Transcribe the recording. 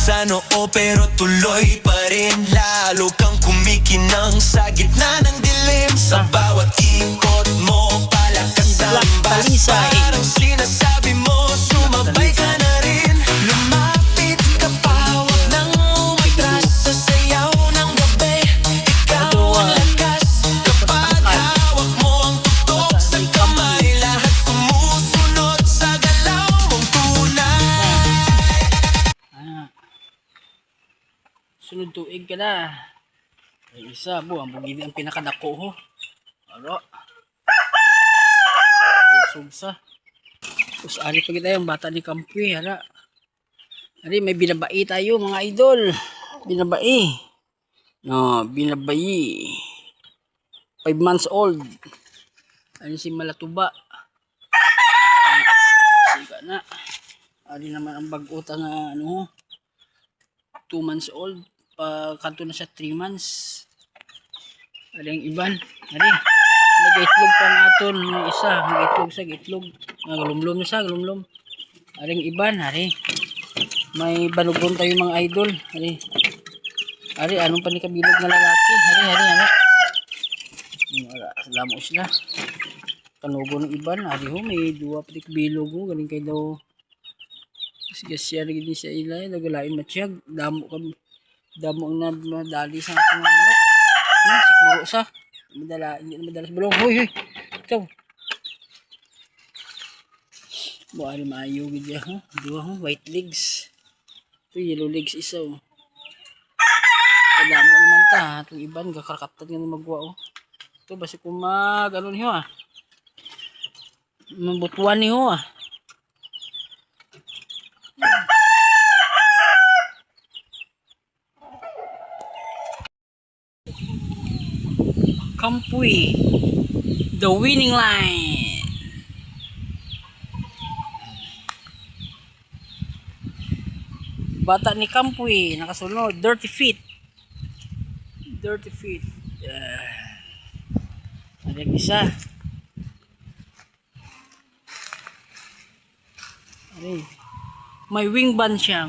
sa noo pero tuloy pa rin. Lalo kang kumikinang sa gitna ng dilim. Sa bawat ikot mo palakas ang bas. Parang sinasabi mo sumabay ka na rin. Lumapit ka pa, huwag nang umatras. Sa sayaw ng gabi, ikaw ang lakas. Kapag hawak mo ang tutok sa kamay, lahat sumusunod sa galaw mong tunay. Sunod tuig ka na. Ay isa bu, ang bugili ang pinakadako ho. Aro. Usog sa. Tapos ari pa kita yung bata ni Kampi. Hala. Ari may binabai tayo mga idol. Binabai. No, binabai. 5 months old. Ano si Malatuba. Siga na. Ari naman ang baguta na ano ho. 2 months old. Kanto na siya 3 months. Ari ang iban. Ari. Nag-itlog pa ang aton. May isa. Nag-itlog sa itlog. Galumlom na siya. Galumlom. Ari ang iban. Ari. May banugon tayo mga idol. Ari. Ari. Anong panikabilog na lalaki. Ari. Ari. Ari. Salamo sila. Kanugo ng iban. Ari ho. May 2 patikbilog ho. Galing kayo daw. Kasi siya rin sa ilay. Nagalain matiyag. Damo kami. Damo na madali sa ating mga manok. Sikmaro sa. Hindi na madalas bulong. Hoy, hoy. Ikaw. Buhari maayo gidya ha. 2 ha. White legs. Ito yellow legs isa oh. Kadamo naman ta. Itong iban. Kakarkatan nga na magwa oh. Ito basi kung ano niyo ah. Mabutuan niyo ah. Kampi, the winning line. Bata ni Kampi nakasunod. Dirty feet. Dirty feet. Ada isa. May wing band siya.